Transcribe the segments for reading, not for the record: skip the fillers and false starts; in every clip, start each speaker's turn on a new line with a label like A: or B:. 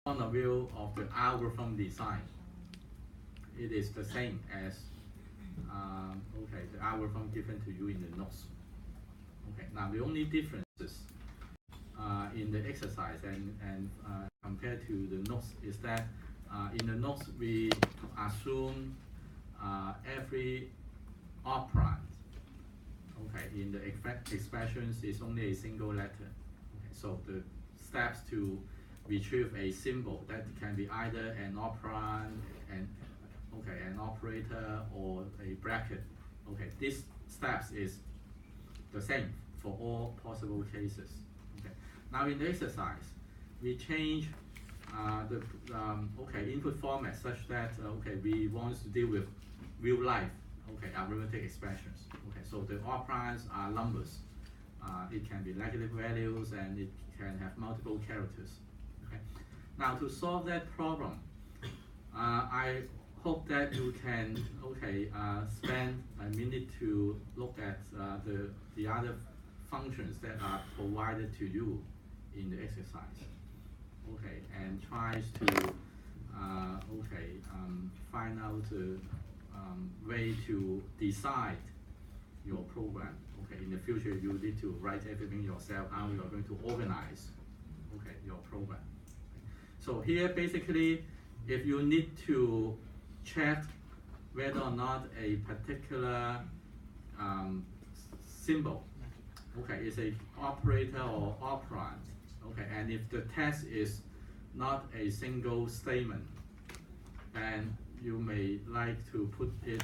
A: point of view of the algorithm design, it is the same as the algorithm given to you in the notes. Okay, now the only differences in the exercise and compared to the notes is that in the notes we assume every operand in the expressions is only a single letter. Okay, so the steps to retrieve a symbol that can be either an operand, an operator, or a bracket. Okay, these steps is the same for all possible cases. Okay, now in the exercise, we change the input format such that we want to deal with real life arithmetic expressions. Okay, so the operands are numbers. It can be negative values and it can have multiple characters. Okay, now to solve that problem, I hope that you can spend a minute to look at the other functions that are provided to you in the exercise. Okay, and tries to find out the way to decide your program. Okay, in the future you need to write everything yourself, how you are going to organize your program. So here basically, if you need to check whether or not a particular symbol is a operator or operand, and if the test is not a single statement, then you may like to put it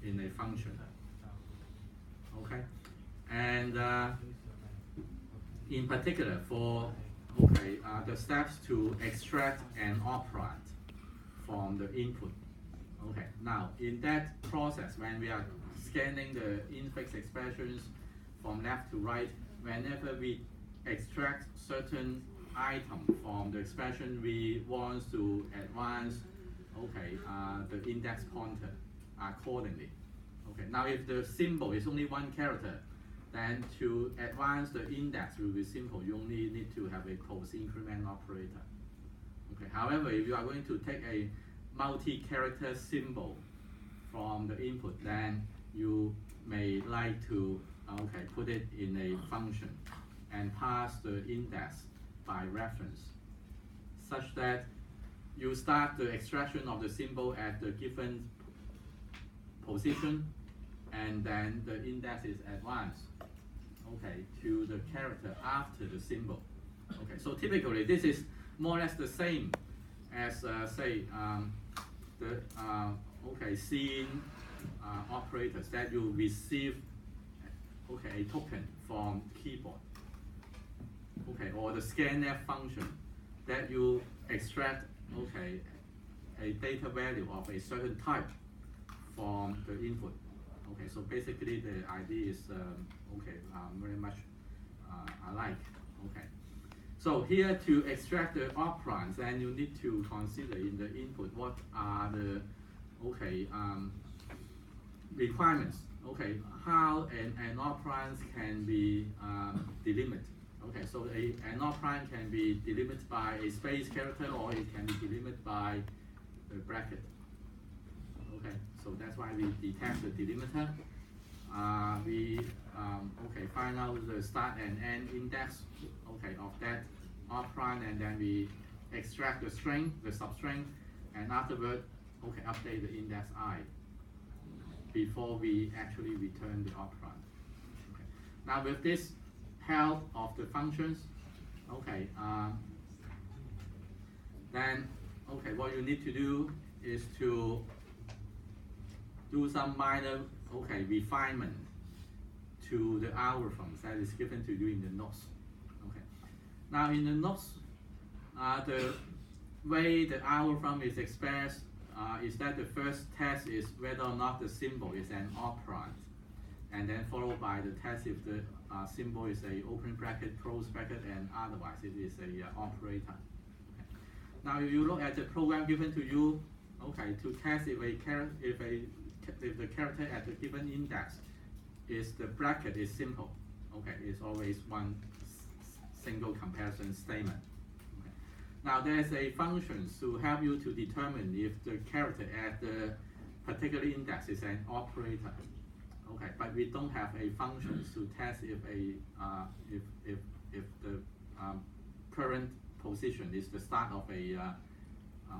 A: in a function. Okay, and in particular for the steps to extract an operand from the input. Okay, now in that process, when we are scanning the infix expressions from left to right, whenever we extract certain item from the expression, we want to advance the index pointer accordingly. Okay, now if the symbol is only one character, then to advance the index will be simple. You only need to have a post-increment operator. Okay, however, if you are going to take a multi-character symbol from the input, then you may like to put it in a function and pass the index by reference, such that you start the extraction of the symbol at the given position, and then the index is advanced to the character after the symbol. Okay, so typically this is more or less the same as the scene operators that you receive a token from keyboard, or the scanf function that you extract a data value of a certain type from the input. Okay, so basically the idea is very much alike. Okay, so here to extract the operands, then you need to consider in the input what are the requirements. Okay, how an operand can be delimited. Okay, so an operand can be delimited by a space character, or it can be delimited by a bracket. Okay, so that's why we detect the delimiter. We find out the start and end index of that operand, and then we extract the string, the substring, and afterward update the index I before we actually return the operand. Okay. Now with this help of the functions, then what you need to do is to do some minor refinement to the algorithms that is given to you in the notes. Okay. Now in the notes, the way the algorithm is expressed is that the first test is whether or not the symbol is an operand, and then followed by the test if the symbol is a open bracket, close bracket, and otherwise it is a operator. Okay. Now if you look at the program given to you, to test if the character at the given index is the bracket is simple. It's always one single comparison statement. Okay. Now there's a function to help you to determine if the character at the particular index is an operator. Okay, but we don't have a function to test if the current position is the start of a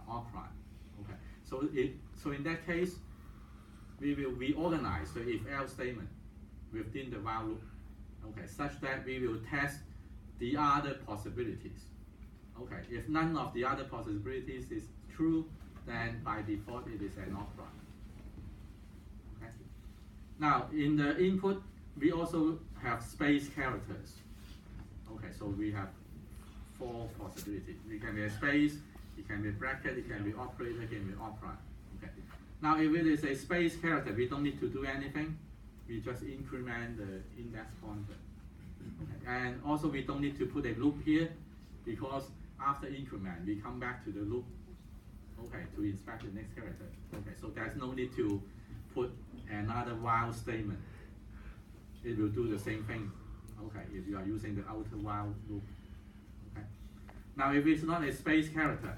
A: operand. Okay, so in that case, we will reorganize the if-else statement within the while loop. Okay, such that we will test the other possibilities. Okay, if none of the other possibilities is true, then by default it is an operand. Okay. Now in the input, we also have space characters. Okay, so we have 4 possibilities. It can be a space, it can be a bracket, it can be operator, it can be operand. Okay. Now if it is a space character, we don't need to do anything. We just increment the index pointer. Okay. And also we don't need to put a loop here, because after increment we come back to the loop, okay, to inspect the next character. Okay, so there's no need to put another while statement. It will do the same thing. Okay, if you are using the outer while loop. Okay. Now if it's not a space character,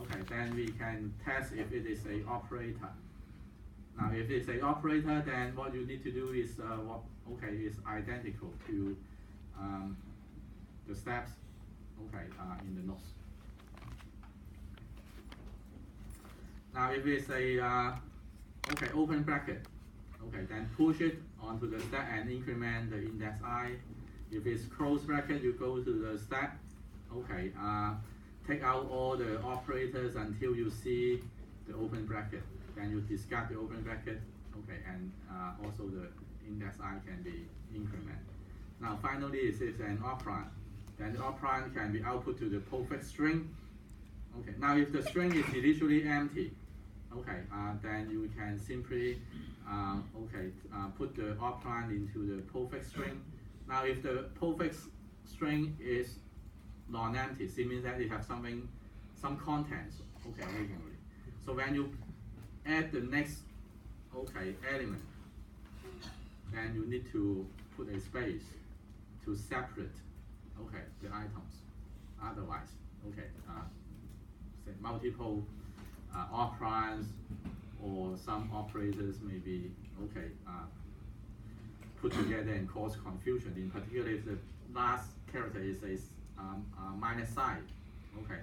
A: okay, then we can test if it is a operator. Now if it's a operator, then what you need to do is is identical to the steps, okay, in the nodes. Now if it's a open bracket, okay, then push it onto the stack and increment the index I. If it's closed bracket, you go to the stack, okay, take out all the operators until you see the open bracket. Then you discard the open bracket, okay, and also the index I can be incremented. Now finally, it is an operand. Then the operand can be output to the postfix string. Okay, now if the string is initially empty, okay, then you can simply put the operand into the postfix string. Now if the postfix string is non-empty, it means that it has some contents, okay, originally. So when you add the next element, then you need to put a space to separate the items. Otherwise, say multiple operands or some operators may be put together and cause confusion. In particular, if the last character is a minus sign,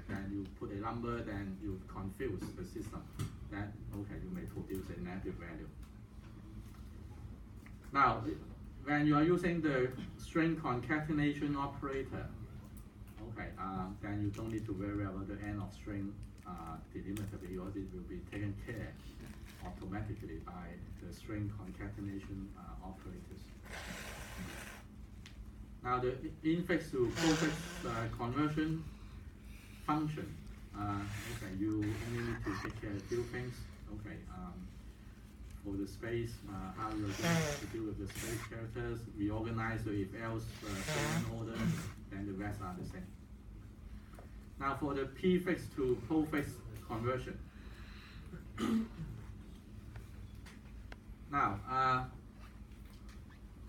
A: then you put a number, then you confuse the system. Then you may produce a negative value. Now, when you are using the string concatenation operator, then you don't need to worry about the end of string delimiter, because it will be taken care automatically by the string concatenation operators. Now the infix to postfix conversion function, you only need to take care of a few things. For the space, how you're going to deal with the space characters, reorganize the if-else statement order, then the rest are the same. Now for the prefix to postfix conversion. Now,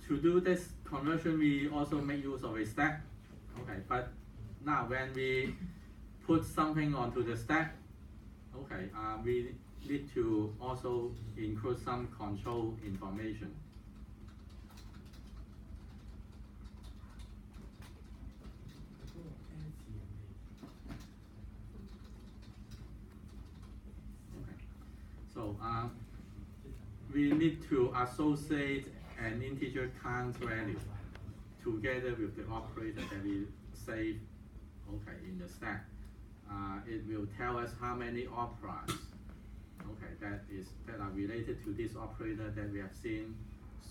A: to do this conversion, we also make use of a stack. But now when we put something onto the stack, we need to also include some control information. So we need to associate an integer count value together with the operator that we save in the stack. It will tell us how many operands that are related to this operator that we have seen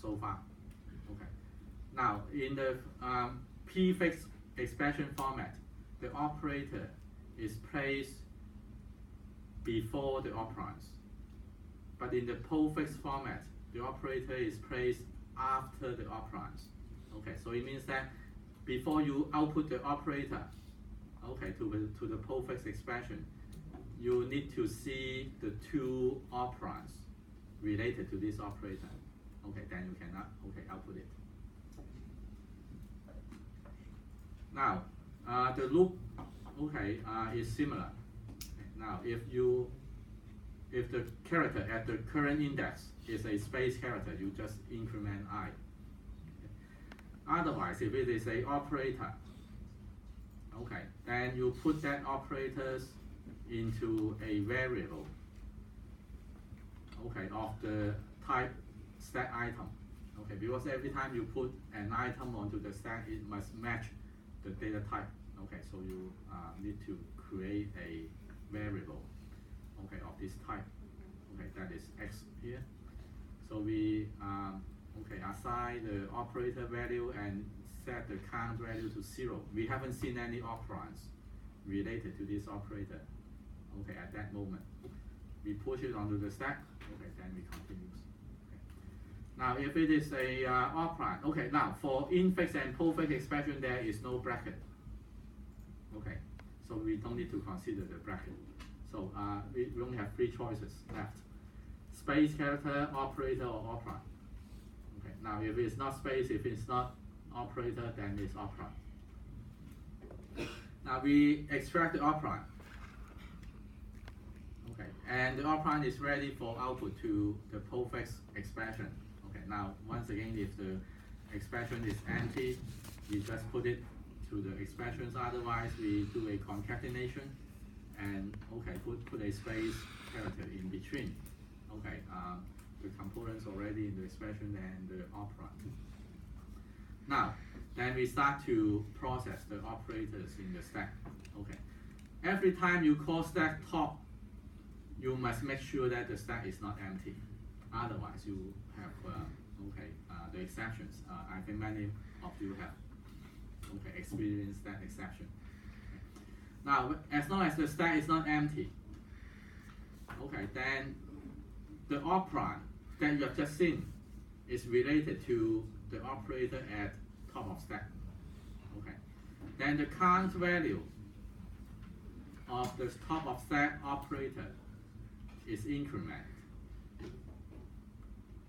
A: so far. Now in the prefix expression format, the operator is placed before the operands. But in the postfix format, the operator is placed after the operands. So it means that before you output the operator, to the postfix expression, you need to see the 2 operands related to this operator. Then you can output it. Now, the loop okay, is similar. Now, if the character at the current index is a space character, you just increment I. Otherwise, if it is a operator, okay, then you put that operators into a variable, okay, of the type stack item, okay, because every time you put an item onto the stack, it must match the data type, okay, so you need to create a variable, okay, of this type, okay, that is x here. So we okay, assign the operator value and set the count value to 0. We haven't seen any operands related to this operator, okay, at that moment. We push it onto the stack, okay, then we continue. Okay. Now, if it is a operand, okay, now for infix and postfix expression, there is no bracket, okay, so we don't need to consider the bracket. So we only have 3 choices left: space character, operator, or operand. Okay, now if it's not space, if it's not operator, then it's operand. Now we extract the operand. Okay, and the operand is ready for output to the postfix expression. Okay, now once again, if the expression is empty, we just put it to the expressions. Otherwise, we do a concatenation and okay, put a space character in between. Okay, the components already in the expression and the operand. Now, then we start to process the operators in the stack. Okay, every time you call stack top, you must make sure that the stack is not empty. Otherwise, you have okay, the exceptions. I think many of you have okay experienced that exception. Okay. Now, as long as the stack is not empty, okay, then the operand that you have just seen is related to the operator at top of stack. Okay. Then the count value of the top of stack operator is increment.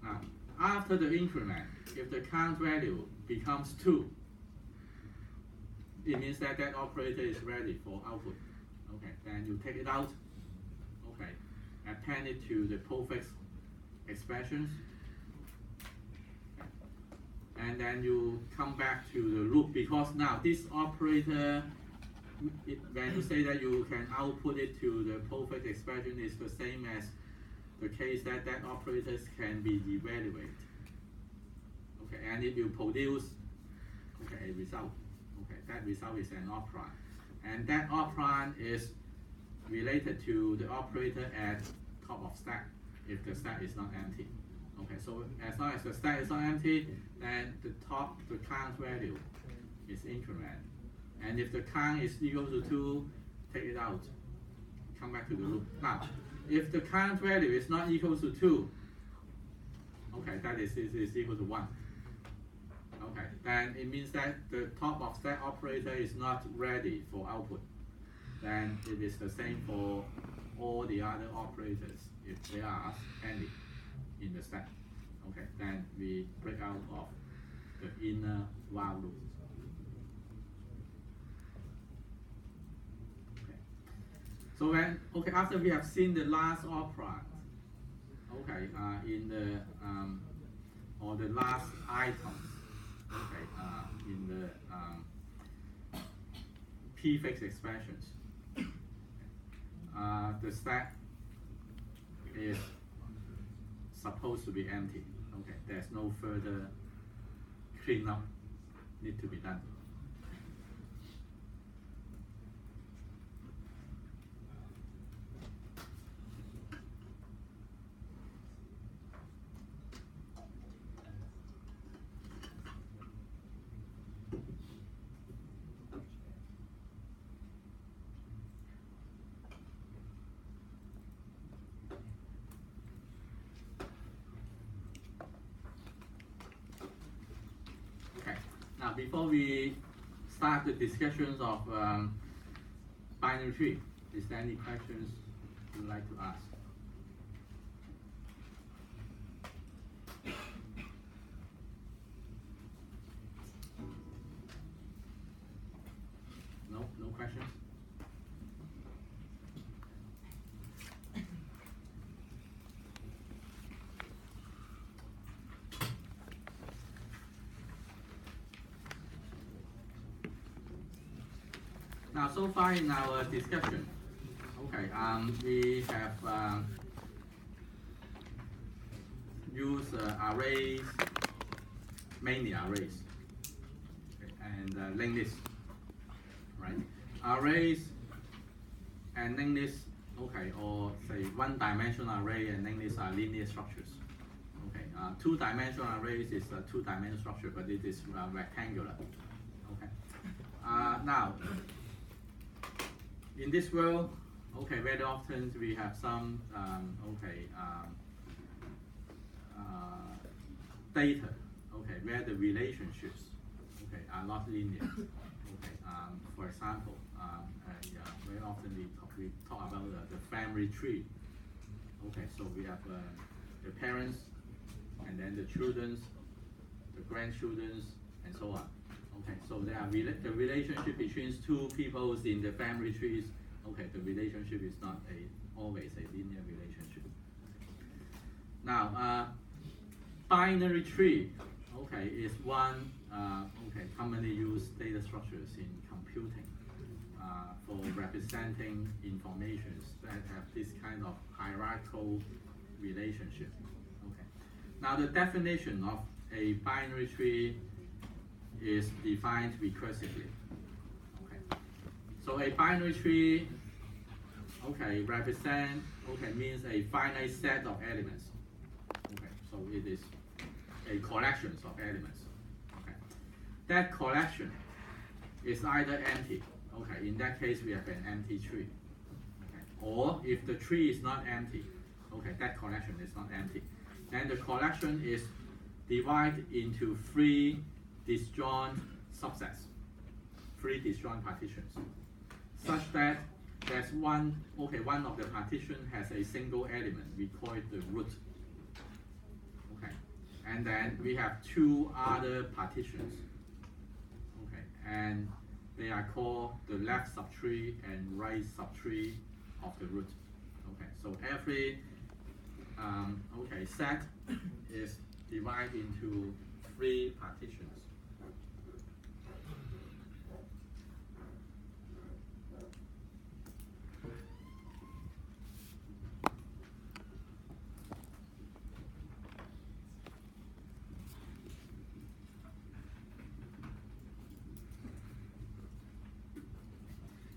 A: Now, after the increment, if the count value becomes 2, it means that that operator is ready for output. Okay, then you take it out. Okay, append it to the postfix expressions, and then you come back to the loop, because now this operator, when you say that you can output it to the postfix expression, is the same as the case that that operators can be evaluated. Okay, and it will produce okay a result. Okay, that result is an operand, and that operand is related to the operator at top of stack if the stack is not empty. Okay, so as long as the stack is not empty, then the count value is increment. And if the count is equal to 2, take it out, come back to the loop. Now, if the count value is not equal to 2, okay, that is equal to 1. Okay, then it means that the top of stack operator is not ready for output. Then it is the same for all the other operators if they are handy in the stack. Okay, then we break out of the inner while loop. Okay. So when after we have seen the last operand, okay, in the or the last items, okay, in the prefix expressions, the stack is supposed to be empty. Okay, there's no further cleanup need to be done. Now, before we start the discussions of binary tree, is there any questions you'd like to ask? No questions? Now, so far in our discussion, okay, we have used arrays, mainly arrays, okay, and linked list, right? Arrays and linked list, okay, or say one-dimensional array and linked list are linear structures. Okay, two-dimensional arrays is a two-dimensional structure, but it is rectangular. Okay. Now, in this world, okay, very often we have some data, okay, where the relationships, okay, are not linear. Okay, for example, very often we talk about the family tree. Okay, so we have the parents, and then the children, the grandchildren, and so on. Okay, so there are the relationship between two people in the family trees. Okay, the relationship is not always a linear relationship. Now, binary tree, okay, is one commonly used data structures in computing for representing informations that have this kind of hierarchical relationship. Okay. Now, the definition of a binary tree is defined recursively. Okay. So a binary tree, okay, means a finite set of elements. Okay, so it is a collection of elements. Okay, that collection is either empty. Okay, in that case we have an empty tree. Okay, or if the tree is not empty, okay, that collection is not empty, then the collection is divided into three disjoint subsets, three disjoint partitions, such that there's one of the partition has a single element. We call it the root. Okay, and then we have two other partitions. Okay, and they are called the left subtree and right subtree of the root. Okay, so every set is divided into three partitions.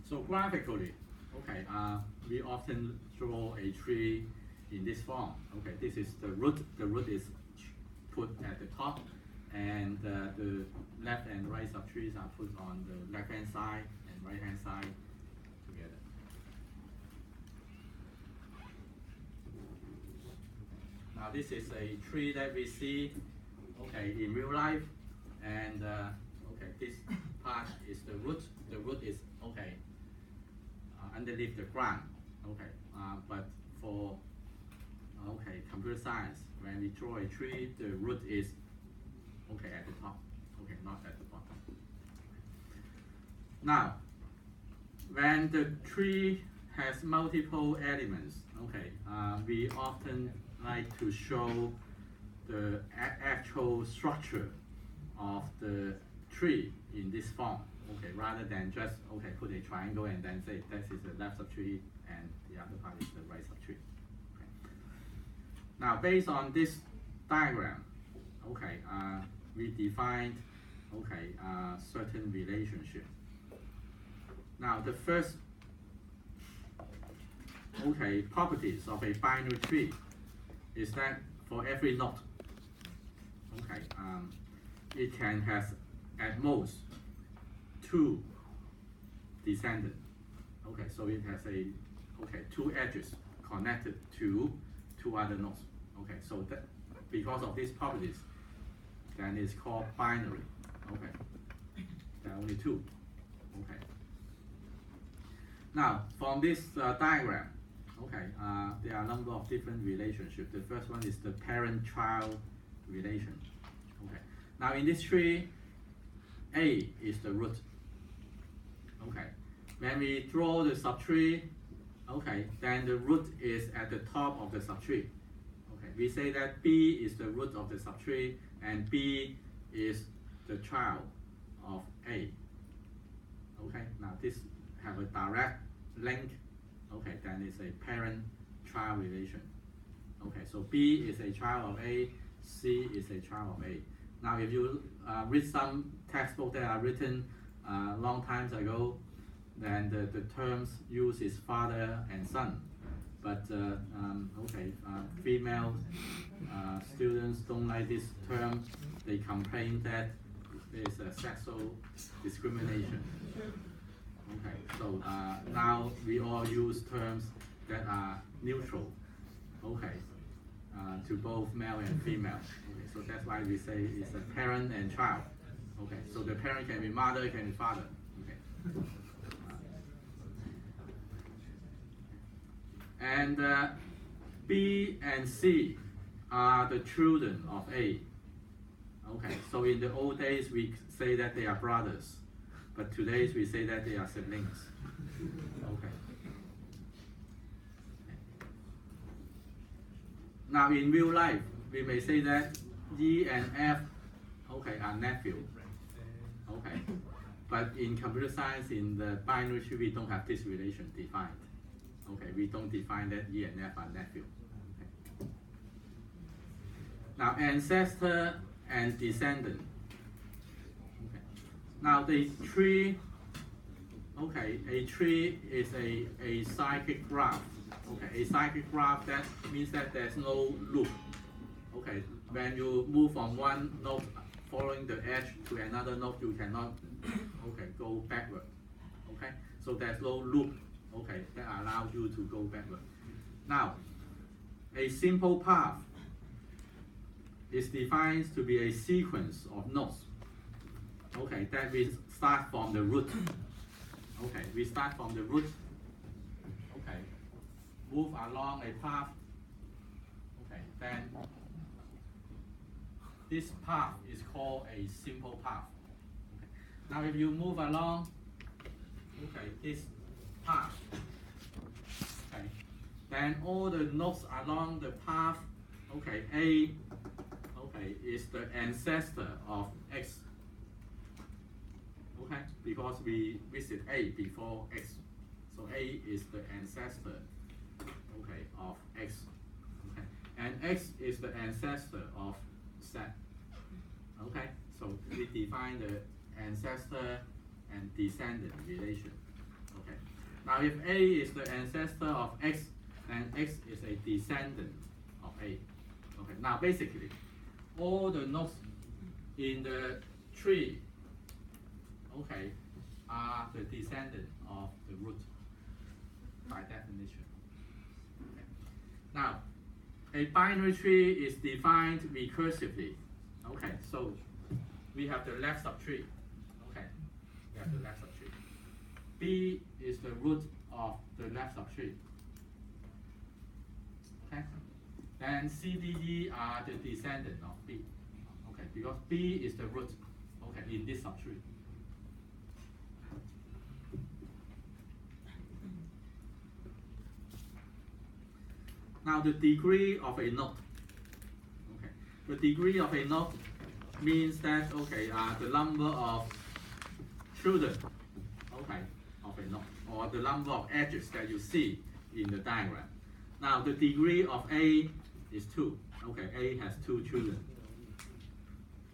A: So graphically, okay, we often draw a tree in this form. Okay, this is the root. The root is put at the top, and the left and right subtrees are put on the left-hand side and right-hand side together. Now this is a tree that we see, okay, in real life, and this part is the root. The root is underneath the ground. Okay, but for computer science, when we draw a tree, the root is at the top. Okay, not at the bottom. Now, when the tree has multiple elements, we often like to show the actual structure of the tree in this form. Okay, rather than just put a triangle and then say this is the left subtree and the other part is the right subtree. Okay. Now, based on this diagram, we defined certain relationship. Now, the first properties of a binary tree is that for every node, it can have at most two descendants. Okay, so it has two edges connected to two other nodes. Okay, so that because of these properties, then it's called binary. Okay, there are only two. Okay. Now from this diagram, there are a number of different relationships. The first one is the parent-child relation. Okay. Now in this tree, A is the root. Okay. When we draw the subtree, then the root is at the top of the subtree. Okay. We say that B is the root of the subtree and B is the child of A. Okay. Now this have a direct link, okay, then it's a parent-child relation. Okay, so B is a child of A, C is a child of A. Now, if you read some textbooks that are written long times ago, then the terms used is father and son. But female students don't like this term. They complain that there's a sexual discrimination. Okay, so now we all use terms that are neutral. Okay, to both male and female. Okay, so that's why we say it's a parent and child. Okay, so the parent can be mother, can be father. Okay. And B and C are the children of A. Okay, so in the old days we say that they are brothers, but today we say that they are siblings. Okay. Now in real life, we may say that E and F, okay, are nephew. Okay, but in computer science, in the binary tree, we don't have this relation defined. Okay, we don't define that E and F are nephew. Okay. Now ancestor and descendant. Okay. Now the tree, okay, a tree is a cyclic graph. Okay, a cyclic graph, that means that there's no loop. Okay, when you move from one node following the edge to another node, you cannot, okay, go backward. Okay, so there's no loop, okay, that allows you to go backward. Now, a simple path is defined to be a sequence of nodes. Okay, that we start from the root. Okay, we start from the root. Okay, move along a path. Okay, then this path is called a simple path. Okay. Now, if you move along, okay, this path, okay, then all the nodes along the path, okay, A, okay, is the ancestor of X. Okay, because we visit A before X, so A is the ancestor, okay, of X. Okay, and X is the ancestor of Z. Okay, so we define the ancestor and descendant relation. Okay, now if A is the ancestor of X, then X is a descendant of A. Okay, now basically, all the nodes in the tree, okay, are the descendant of the root by definition. Okay. Now, a binary tree is defined recursively. Okay, so we have the left subtree. Okay, we have the left subtree. B is the root of the left subtree. Okay, then C, D, E are the descendant of B. Okay, because B is the root. Okay, in this subtree. Now the degree of a node. Okay, the degree of a node means that, okay, the number of children, okay, of a node, or the number of edges that you see in the diagram. Now the degree of A is 2. Okay, A has 2 children.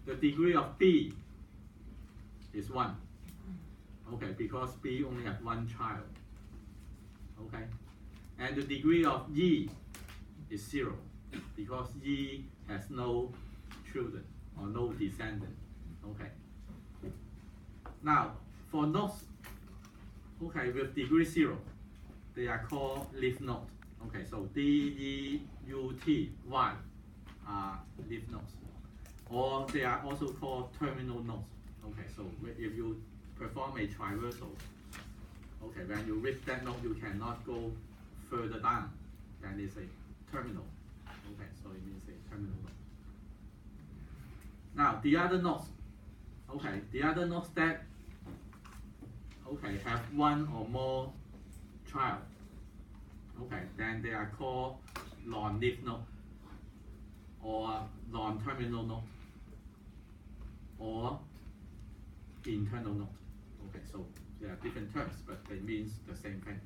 A: The degree of B is 1. Okay, because B only has 1 child. Okay, and the degree of E is 0, because E has no children or no descendant. Okay. Now, for nodes, okay, with degree 0, they are called leaf node. Okay, so D, E, U, T, Y are leaf nodes, or they are also called terminal nodes. Okay, so if you perform a traversal, okay, when you reach that node, you cannot go further down. Then it's a terminal. Okay, so it means a terminal node. Now the other nodes, okay, the other nodes that, okay, have 1 or more child, okay, then they are called non-leaf node, or non-terminal node, or internal node. Okay, so They are different terms, but they mean the same thing.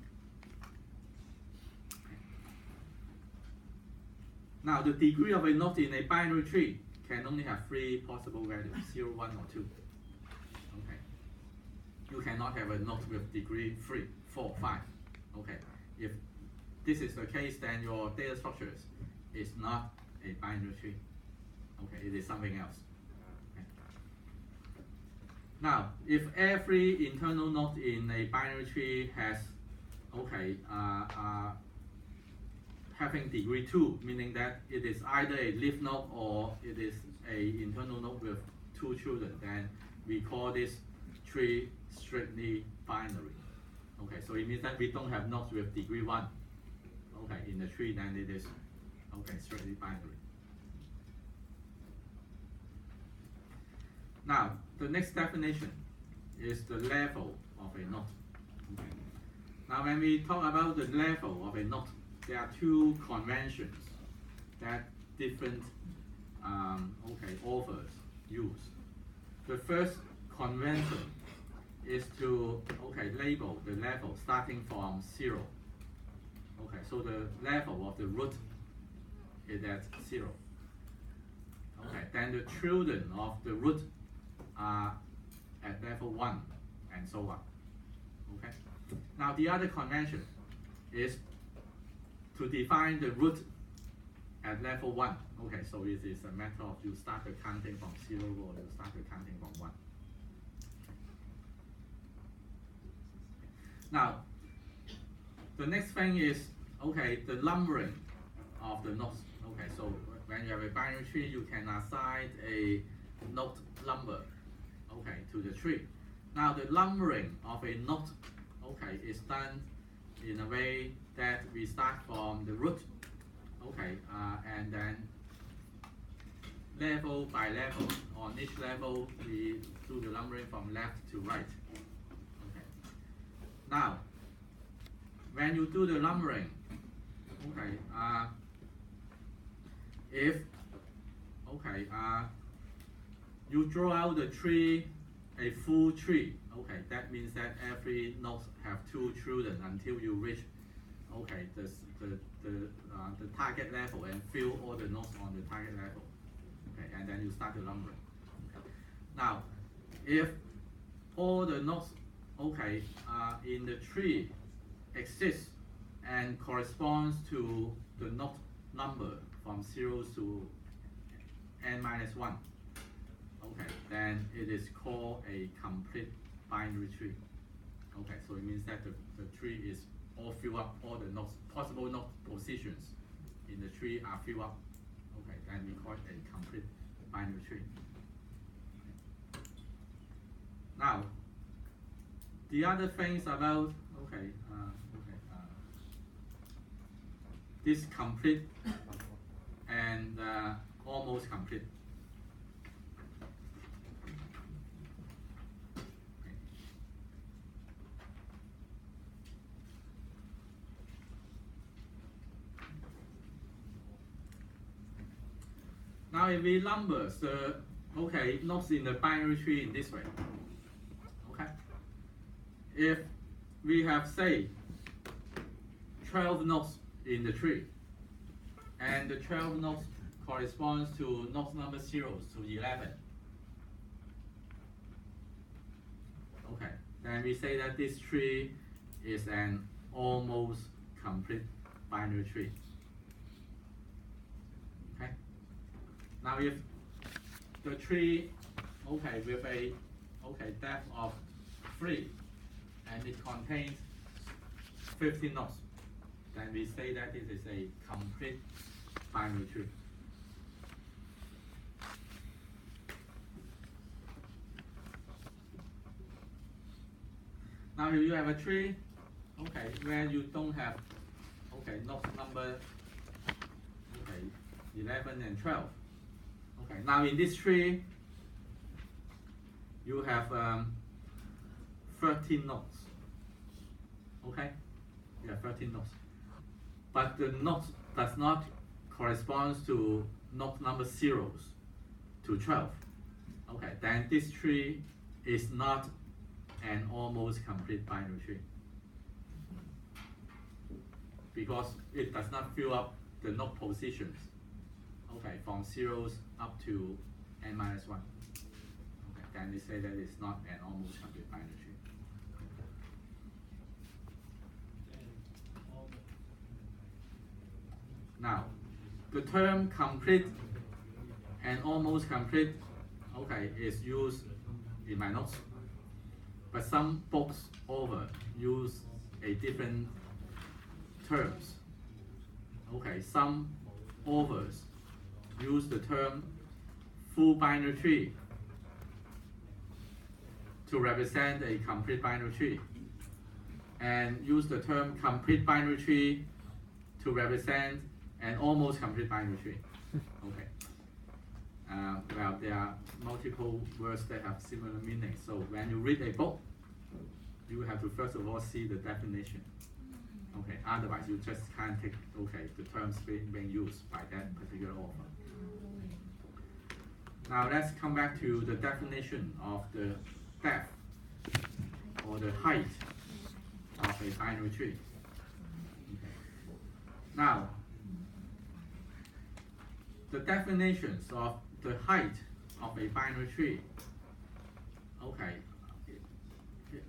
A: Now, the degree of a knot in a binary tree can only have 3 possible values, 0, 1, or 2. Okay. You cannot have a knot with degree 3, 4, 5. Okay. If this is the case, then your data structure is not a binary tree. Okay, it is something else. Okay. Now, if every internal knot in a binary tree has, having degree 2, meaning that it is either a leaf node or it is a internal node with 2 children, then we call this tree strictly binary. Okay, so it means that we don't have nodes with degree 1. Okay, in the tree, then it is strictly binary. Now, the next definition is the level of a knot. Okay. Now, when we talk about the level of a knot, there are 2 conventions that different authors use. The first convention is to label the level starting from 0. Okay, so the level of the root is at 0. Okay, then the children of the root are at level 1, and so on. Okay. Now the other convention is to define the root at level 1. Okay, so it is a matter of you start the counting from 0 or you start the counting from 1. Now, the next thing is the numbering of the nodes. Okay, so when you have a binary tree, you can assign a node number to the tree. Now the numbering of a node is done in a way that we start from the root, and then level by level. On each level, we do the numbering from left to right. Okay. Now, when you do the numbering, if you draw out the tree, a full tree. That means that every node have 2 children until you reach the target level and fill all the nodes on the target level. And then you start the numbering. Now, if all the nodes in the tree exist and corresponds to the node number from 0 to n-1, then it is called a complete binary tree. So it means that the tree is all filled up, all the nodes, possible node positions in the tree are filled up. Then we call it a complete binary tree. Now, the other things about this complete and almost complete. Now, if we number the nodes in the binary tree in this way, if we have say 12 nodes in the tree, and the 12 nodes corresponds to node number 0 to 11, then we say that this tree is an almost complete binary tree. Now, if the tree, with a depth of 3, and it contains 50 nodes, then we say that this is a complete binary tree. Now, if you have a tree, where you don't have, node number, 11 and 12. Now in this tree, you have 13 nodes. You have 13 nodes. But the node does not correspond to node number 0s to 12. Then this tree is not an almost complete binary tree because it does not fill up the node positions, okay, from zeros up to n minus 1. Okay, then they say that it's not an almost complete binary tree. Now, the term complete and almost complete, okay, is used in my notes, but some books over use a different terms. Okay, some authors use the term full binary tree to represent a complete binary tree, and use the term complete binary tree to represent an almost complete binary tree. Okay. Well, there are multiple words that have similar meanings. So when you read a book, you have to first of all see the definition. Okay. Otherwise, you just can't take the terms being used by that particular author. Now let's come back to the definition of the depth or the height of a binary tree. Okay. Now, the definitions of the height of a binary tree, okay,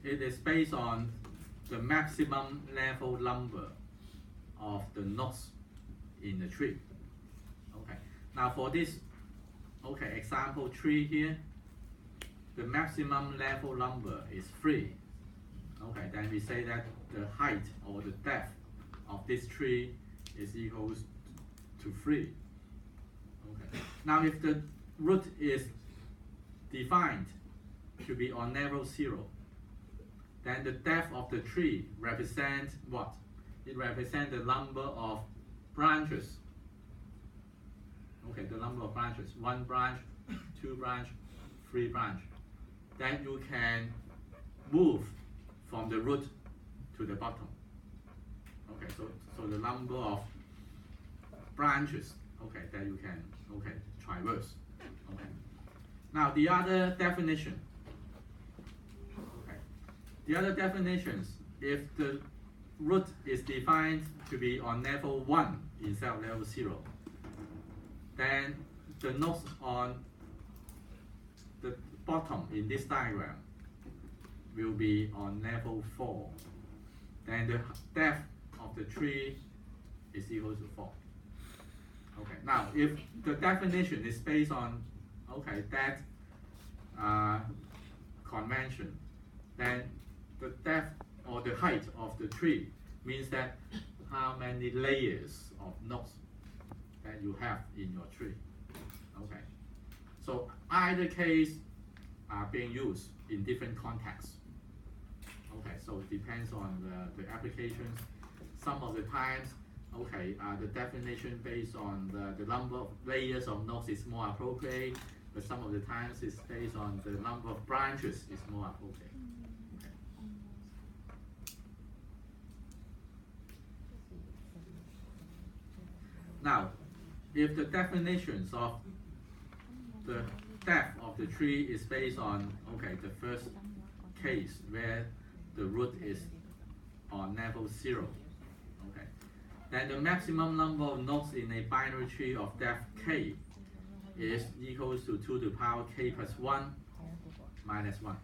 A: it is based on the maximum level number of the nodes in the tree. Okay. Now for this, example tree here, the maximum level number is 3. Okay, then we say that the height or the depth of this tree is equals to 3. Okay. Now if the root is defined to be on level 0, then the depth of the tree represents what? It represents the number of branches. Okay, the number of branches. 1 branch, 2 branch, 3 branch. Then you can move from the root to the bottom. Okay, so the number of branches, okay, that you can, traverse. Okay. Now the other definition. Okay. The other definitions, if the root is defined to be on level 1 instead of level 0, then the nodes on the bottom in this diagram will be on level 4. Then the depth of the tree is equal to 4. Okay. Now, if the definition is based on that convention, then the depth or the height of the tree means that how many layers of nodes that you have in your tree. Okay. So either case are being used in different contexts. Okay, so it depends on the applications. Some of the times, the definition based on the number of layers of nodes is more appropriate, but some of the times it's based on the number of branches is more appropriate. Okay. Now, if the definitions of the depth of the tree is based on the first case where the root is on level 0, then the maximum number of nodes in a binary tree of depth k is equals to 2 to the power k plus 1 minus 1.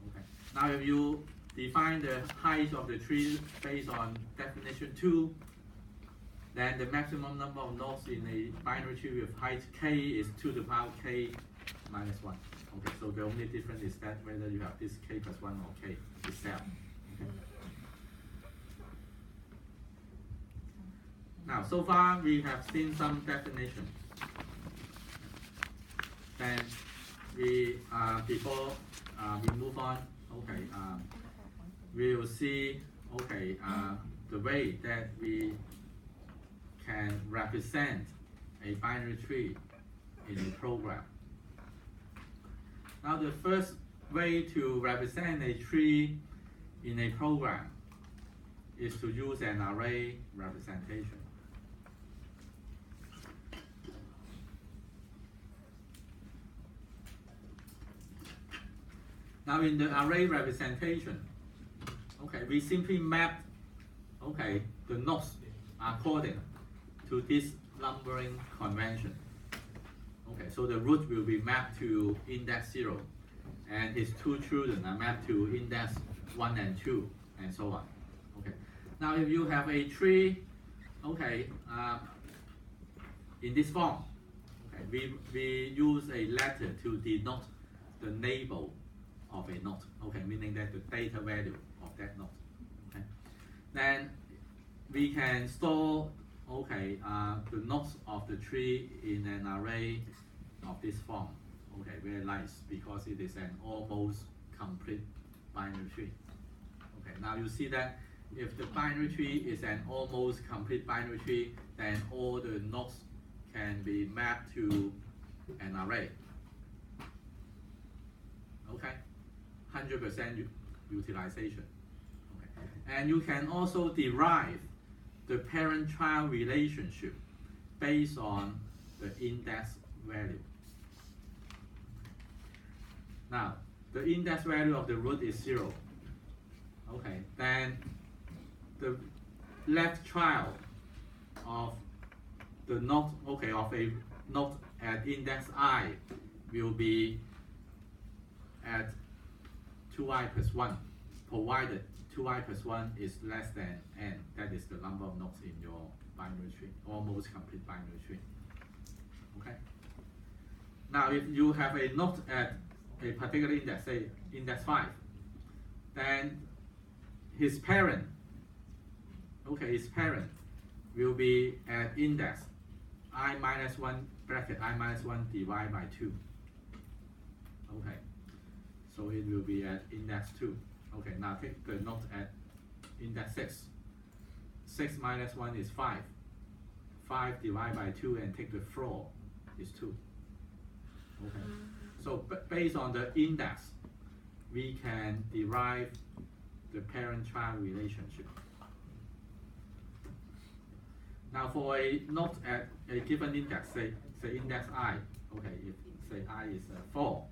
A: Okay. Now if you define the height of the tree based on definition 2, then the maximum number of nodes in a binary tree with height k is 2 to the power k minus 1. Okay, so the only difference is that whether you have this k plus 1 or k itself. Okay. Now, so far we have seen some definitions. Then we, before we move on, we will see, the way that we can represent a binary tree in a program. Now, the first way to represent a tree in a program is to use an array representation. Now, Now in the array representation, okay, we simply map, okay, the nodes according to this numbering convention. Okay, so the root will be mapped to index 0, and his two children are mapped to index 1 and 2, and so on. Okay, now if you have a tree, okay, in this form, okay, we use a letter to denote the label of a node, okay, meaning that the data value of that node. Okay, then we can store, okay, the nodes of the tree in an array of this form. Okay, very nice, because it is an almost complete binary tree. Okay, now you see that if the binary tree is an almost complete binary tree, then all the nodes can be mapped to an array. Okay, 100% utilization. Okay, and you can also derive the parent-child relationship based on the index value. Now, the index value of the root is 0. Okay, then the left child of the node, okay, of a node at index I will be at 2i plus 1, provided 2i plus 1 is less than n. That is the number of nodes in your binary tree, almost complete binary tree. Okay. Now, if you have a node at a particular index, say index 5, then his parent, okay, his parent will be at index I minus 1 bracket I minus 1 divided by 2. Okay, so it will be at index 2. Okay, now take the node at index 6. 6 minus 1 is 5. 5 divided by 2 and take the floor is 2. Okay, so based on the index, we can derive the parent-child relationship. Now for a node at a given index, say index I, okay, if say I is 4,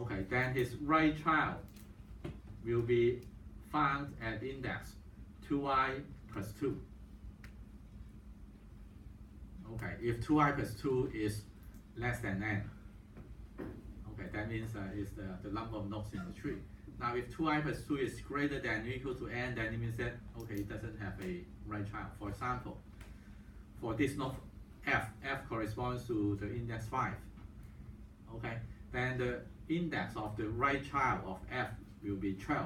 A: okay, then his right child will be found at index 2i plus 2. Okay, if 2i plus 2 is less than n, okay, that means is the number of nodes in the tree. Now if 2i plus 2 is greater than or equal to n, then it means that, okay, it doesn't have a right child. For example, for this node f corresponds to the index 5. Okay, then the index of the right child of f will be 12.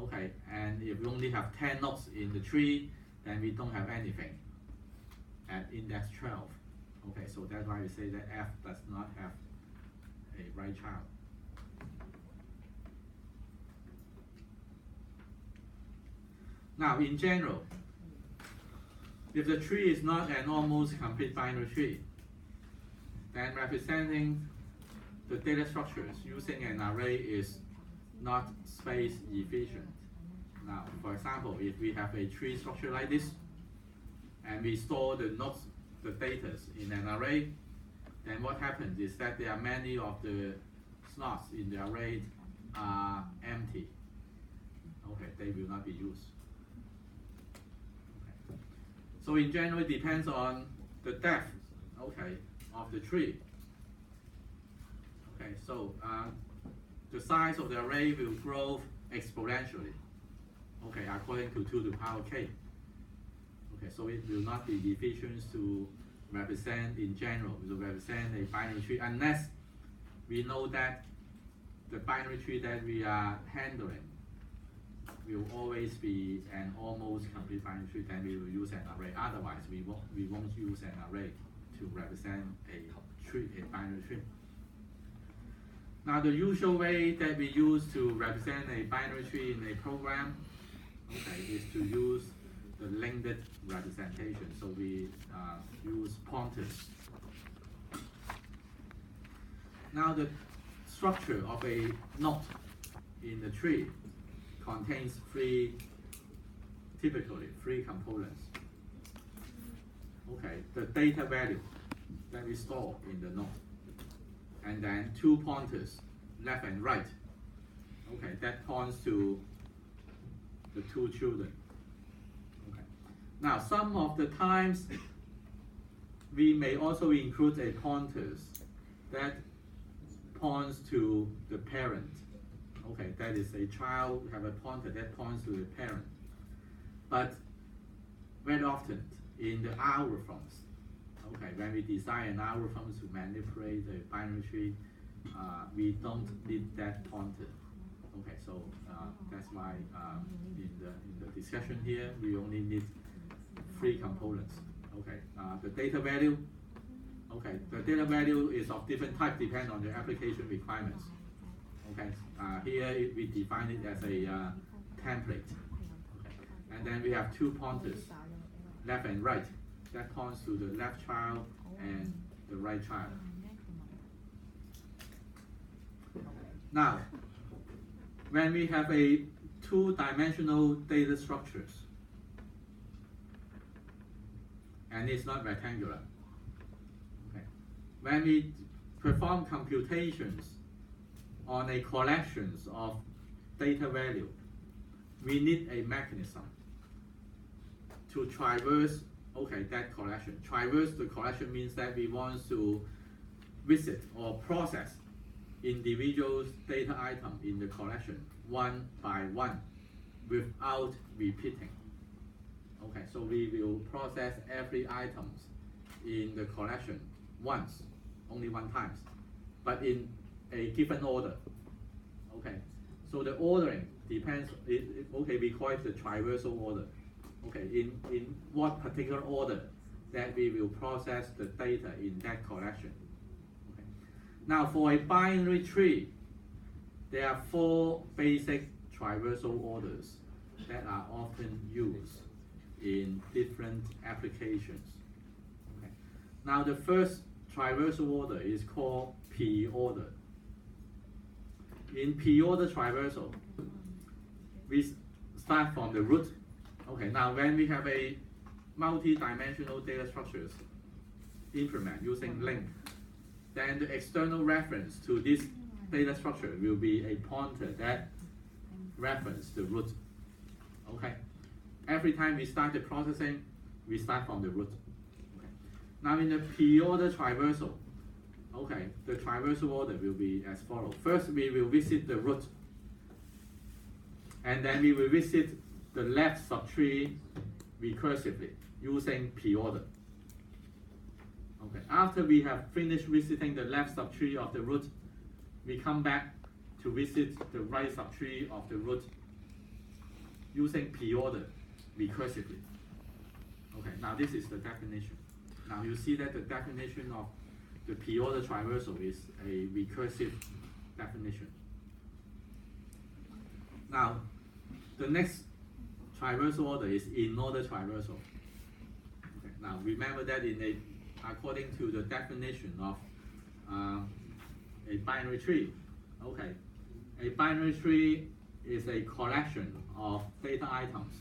A: Okay, and if we only have 10 nodes in the tree, then we don't have anything at index 12. Okay, so that's why we say that f does not have a right child. Now, in general, if the tree is not an almost complete binary tree, then representing the data structures using an array is not space efficient. Now, for example, if we have a tree structure like this, and we store the nodes, the data in an array, then what happens is that there are many of the slots in the array are empty. Okay, they will not be used. Okay. So in general, it depends on the depth, okay, of the tree. Okay, so the size of the array will grow exponentially, okay, according to 2 to the power k. Okay, so it will not be efficient to represent in general, to represent a binary tree, unless we know that the binary tree that we are handling will always be an almost complete binary tree, then we will use an array. Otherwise, we won't use an array to represent a tree, a binary tree. Now, the usual way that we use to represent a binary tree in a program, okay, is to use the linked representation. So we use pointers. Now, the structure of a node in the tree contains typically three components. Okay, the data value that we store in the node, and then 2 pointers, left and right, okay, that points to the two children. Okay. Now, some of the times, we may also include a pointers that points to the parent. Okay, that is a child have a pointer that points to the parent. But very often in the algorithms, okay, when we design an algorithm to manipulate the binary tree, we don't need that pointer. Okay, so that's why in the discussion here, we only need 3 components. Okay, the data value. Okay, the data value is of different type depending on the application requirements. Okay, here we define it as a template. Okay. And then we have 2 pointers, left and right. That points to the left child and the right child. Now, when we have a 2-dimensional data structures, and it's not rectangular, okay. When we perform computations on a collections of data value, we need a mechanism to traverse, okay, that collection. Traverse the collection means that we want to visit or process individual data item in the collection one by one without repeating. Okay, so we will process every item in the collection once, only one time, but in a given order. Okay, so the ordering depends. Okay, we call it the traversal order. Okay, in what particular order that we will process the data in that collection. Okay. Now for a binary tree, there are 4 basic traversal orders that are often used in different applications. Okay. Now the first traversal order is called P order. In P order traversal, we start from the root. Okay, now when we have a multi-dimensional data structures implement using link, then the external reference to this data structure will be a pointer that reference the root. Okay, every time we start the processing, we start from the root. Okay. Now in the P order traversal, okay, the traversal order will be as follows. First, we will visit the root, and then we will visit the left subtree recursively using P order. Okay. After we have finished visiting the left subtree of the root, we come back to visit the right subtree of the root using P order recursively. Okay, now this is the definition. Now you see that the definition of the P order traversal is a recursive definition. Now, the next traversal order is in order traversal. Okay, now remember that according to the definition of a binary tree, okay, a binary tree is a collection of data items.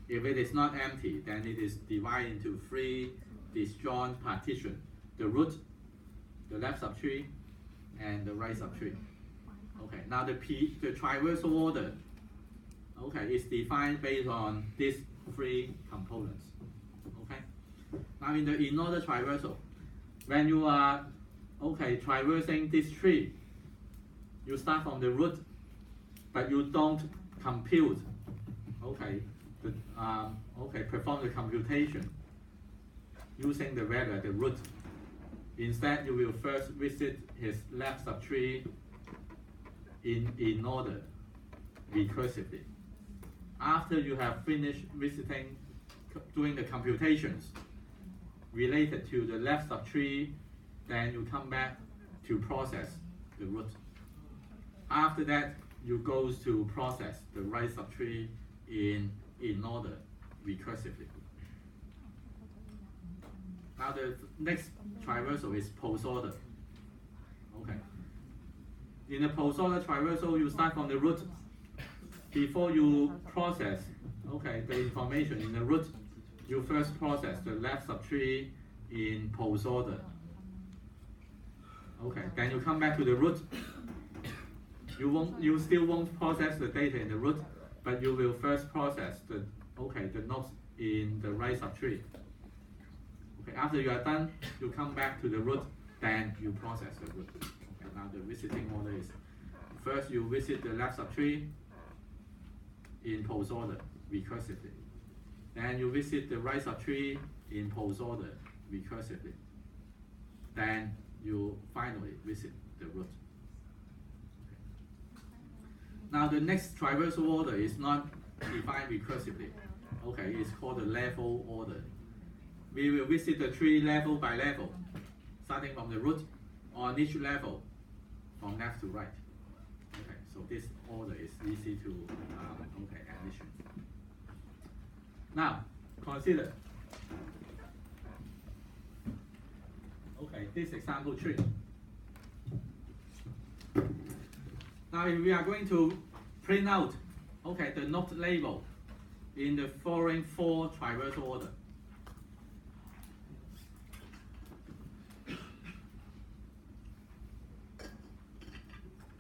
A: If it is not empty, then it is divided into 3 disjoint partitions: the root, the left subtree, and the right subtree. Okay, now the traversal order, okay, is defined based on these 3 components. Okay, now in the in-order traversal, when you are traversing this tree, you start from the root, but you don't compute. Perform the computation using the value at the root. Instead, you will first visit his left subtree in order recursively. After you have finished doing the computations related to the left subtree, then you come back to process the root. After that, you go to process the right subtree in order recursively. Now the next traversal is post order. Okay. In the post order traversal, you start from the root. Before you process, the information in the root, you first process the left subtree in post order. Okay. Then you come back to the root. You still won't process the data in the root, but you will first process the nodes in the right subtree. Okay, after you are done, you come back to the root, then you process the root. Okay, now the visiting order is first you visit the left subtree in post order recursively. Then you visit the right subtree in post order recursively. Then you finally visit the root. Now the next traversal order is not defined recursively. Okay, it's called the level order. We will visit the tree level by level, starting from the root on each level, from left to right. Okay, so this order is easy to addition. Now consider. Okay, this example tree. Now if we are going to print out the node label in the following 4 traversal order.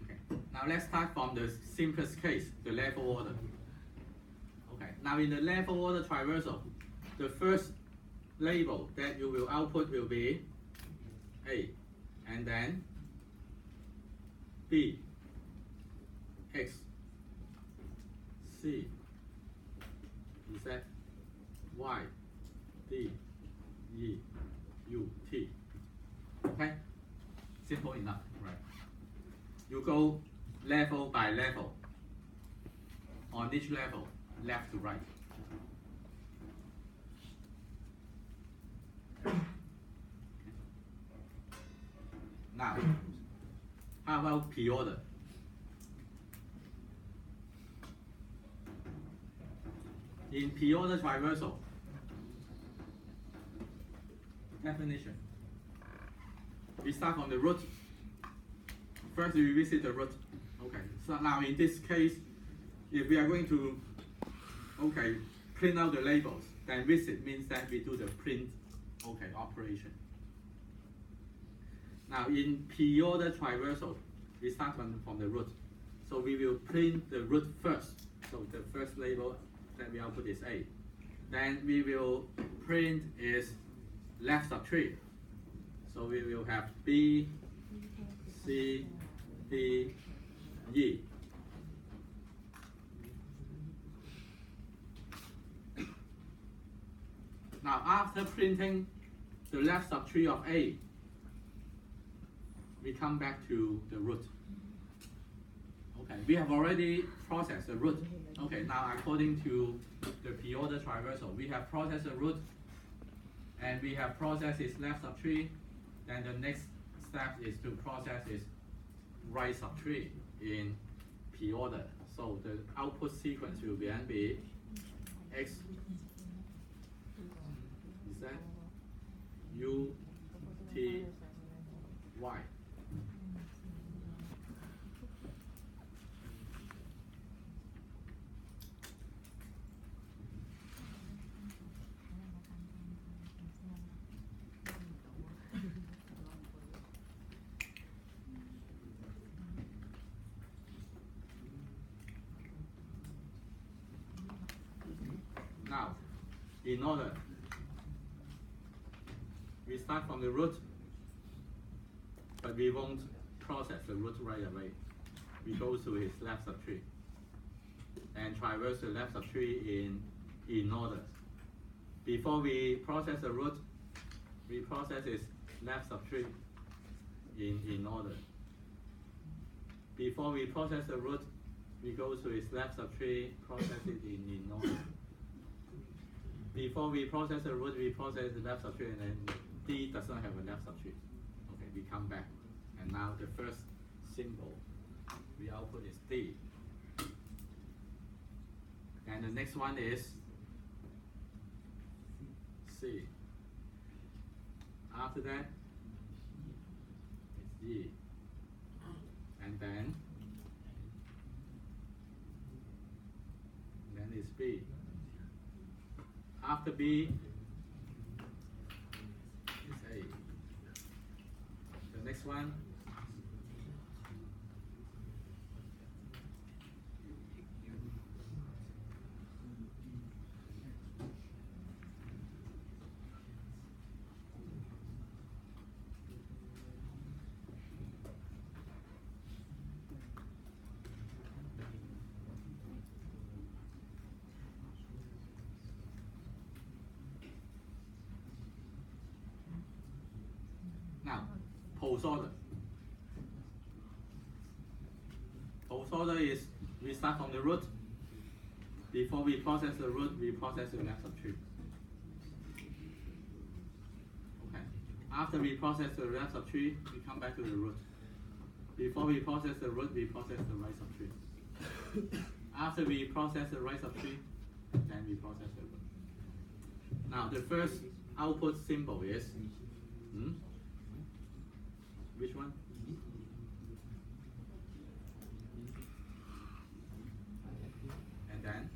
A: Okay. Now let's start from the simplest case, the level order. Okay. Now in the level order traversal, the first label that you will output will be A, and then B, X, C, Z, Y, D, E, U, T. Okay? Simple enough, right? You go level by level. On each level, left to right. Now, how about p-order? In p-order traversal, definition. We start from the root. First, we visit the root. Okay. So now, in this case, if we are going to print out the labels, then visit means that we do the print operation. Now, in p-order traversal, we start from the root. So we will print the root first. So the first label that we output is A. Then we will print is left subtree. So we will have B, C, D, E. Now after printing the left subtree of A, we come back to the root. Okay, we have already processed the root. Okay, now according to the p-order traversal, we have processed the root, and we have processed its left subtree. Then the next step is to process its right subtree in p-order. So the output sequence will then be X, Z, U, T, Y. Now, in order, we start from the root, but we won't process the root right away. We go to its left subtree and traverse the left subtree in order. Before we process the root, we process its left subtree in order. Before we process the root, we go to its left subtree, process it in order. Before we process the root, we process the left subtree, and then D does not have a left subtree. Okay, we come back, and now the first symbol we output is D. And the next one is C. After that, it's E. And then it's B. After B, it's A. The next one post order. Post order is we start from the root. Before we process the root, we process the left subtree. Okay. After we process the left subtree, we come back to the root. Before we process the root, we process the right subtree. After we process the right subtree, then we process the root. Now the first output symbol is which one? And then